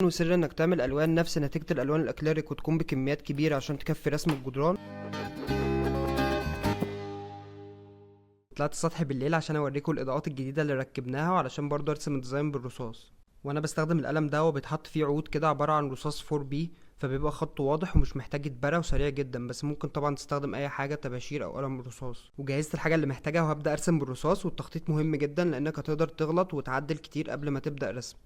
وسر انك تعمل الوان نفس نتيجة الالوان الاكليريك وتكون بكميات كبيرة عشان تكفي رسم الجدران. طلعت السطح بالليل عشان اوريكم الاضاءات الجديدة اللي ركبناها وعلشان برضه ارسم الديزاين بالرصاص. وانا بستخدم القلم ده وبيتحط فيه عود كده عبارة عن رصاص 4B، فبيبقى خطه واضح ومش محتاج يتبرى وسريع جدا، بس ممكن طبعا تستخدم اي حاجة طباشير او قلم رصاص. وجهزت الحاجة اللي محتاجها وهبدأ ارسم بالرصاص، والتخطيط مهم جدا لانك هتقدر تغلط وتعدل كتير قبل ما تبدأ رسم.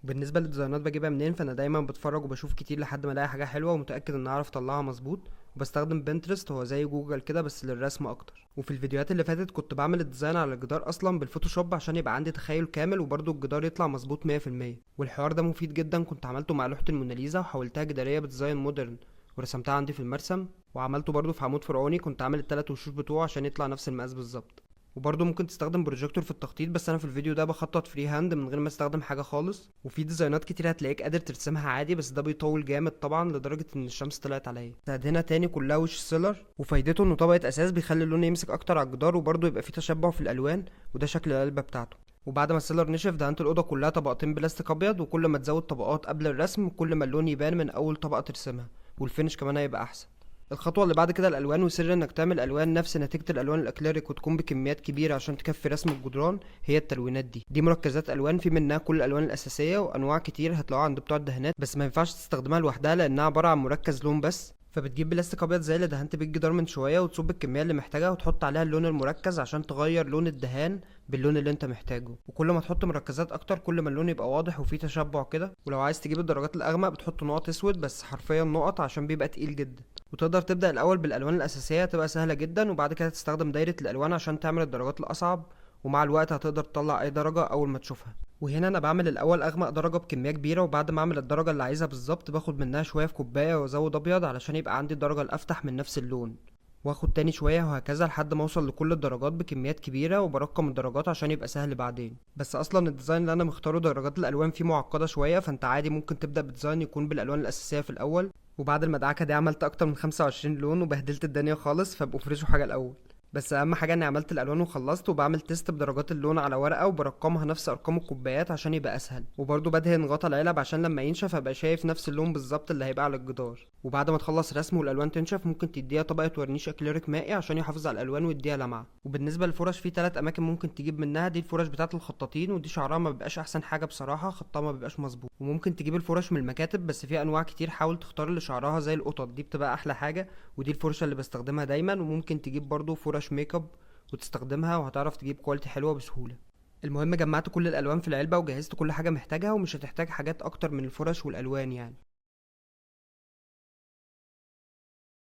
بالنسبه للديزاينات بجيبها منين، فانا دايما بتفرج وبشوف كتير لحد ما الاقي حاجه حلوه ومتاكد ان اعرف اطلعها مظبوط. وبستخدم بنترست، هو زي جوجل كده بس للرسم اكتر. وفي الفيديوهات اللي فاتت كنت بعمل الديزاين على الجدار اصلا بالفوتوشوب عشان يبقى عندي تخيل كامل وبرضه الجدار يطلع مظبوط 100%. والحوار ده مفيد جدا، كنت عملته مع لوحه الموناليزا وحولتها جداريه بديزاين مودرن ورسمتها عندي في المرسم، وعملته برضه في عمود فرعوني كنت عامل التلات وشوش بتوعه عشان يطلع نفس المقاس بالظبط. وبرضه ممكن تستخدم بروجيكتور في التخطيط، بس انا في الفيديو ده بخطط فري هاند من غير ما استخدم حاجه خالص. وفي ديزاينات كتير هتلاقيك قادر ترسمها عادي، بس ده بيطول جامد طبعا لدرجه ان الشمس طلعت عليا. هنا تاني كلها وش سيلر، وفايدته انه طبقه اساس بيخلي اللون يمسك اكتر على الجدار وبرضه يبقى فيه تشبع في الالوان، وده شكل القلبه بتاعته. وبعد ما السيلر نشف دهنت الاوضه كلها طبقتين بلاستيك ابيض، وكل ما تزود طبقات قبل الرسم كل ما اللون يبان من اول طبقه ترسمها، والفينش كمان هيبقى احسن. الخطوه اللي بعد كده الالوان، وسر انك تعمل الوان نفس نتيجه الالوان الاكليريك وتكون بكميات كبيره عشان تكفي رسم الجدران هي التلوينات دي مركزات الوان، في منها كل الالوان الاساسيه وانواع كتير هتلاقوها عند بتوع الدهانات، بس ما ينفعش تستخدمها لوحدها لانها عباره عن مركز لون بس. فبتجيب بلاستيك ابيض زي اللي دهنت بيه الجدار من شويه وتصب الكميه اللي محتاجها وتحط عليها اللون المركز عشان تغير لون الدهان باللون اللي انت محتاجه. وكل ما تحط مركزات اكتر كل ما اللون يبقى واضح وفيه تشبع كده. ولو عايز تجيب الدرجات الاغمق بتحط نقط اسود، بس حرفيا نقط عشان بيبقى تقيل جدا. وتقدر تبدا الاول بالالوان الاساسيه تبقى سهله جدا، وبعد كده تستخدم دايره الالوان عشان تعمل الدرجات الاصعب، ومع الوقت هتقدر تطلع اي درجه اول ما تشوفها. وهنا انا بعمل الاول اغمق درجه بكميه كبيره، وبعد ما اعمل الدرجه اللي عايزها بالظبط باخد منها شويه في كوبايه وازود ابيض علشان يبقى عندي الدرجه الافتح من نفس اللون، واخد تاني شويه وهكذا لحد ما اوصل لكل الدرجات بكميات كبيره، وبرقم الدرجات عشان يبقى سهل بعدين. بس اصلا الديزاين اللي انا مختاره درجات الالوان فيه معقده شويه، فانت عادي ممكن تبدا بديزاين يكون بالالوان الاساسيه في الاول. وبعد المدعكه دي عملت اكتر من 25 لون وبهدلت الدنيا خالص، فابقوا فرشوا حاجه الاول. بس اهم حاجه اني عملت الالوان وخلصت، وبعمل تيست بدرجات اللون على ورقه وبرقمها نفس ارقام الكوبايات عشان يبقى اسهل. وبرضه بدهن غطا العلب عشان لما ينشف ابقى شايف نفس اللون بالظبط اللي هيبقى على الجدار. وبعد ما تخلص رسم والالوان تنشف ممكن تديها طبقه ورنيش اكليريك مائي عشان يحافظ على الالوان ويديها لمعه. وبالنسبه للفرش في 3 اماكن ممكن تجيب منها، دي الفرش بتاعه الخطاطين، ودي شعرها ما بيبقاش احسن حاجه بصراحه، خطها ما بيبقاش مظبوط. وممكن تجيب الفرش من المكاتب، بس في انواع كتير حاول تختار اللي شعرها زي القطط، دي بتبقى احلى حاجه، ودي الفرشه اللي بستخدمها دايما. وممكن تجيب برضه فرش ميك اب وتستخدمها وهتعرف تجيب كواليتي حلوه بسهوله. المهم جمعت كل الالوان في العلبه وجهزت كل حاجه محتاجها، ومش هتحتاج حاجات اكتر من الفرش والالوان يعني.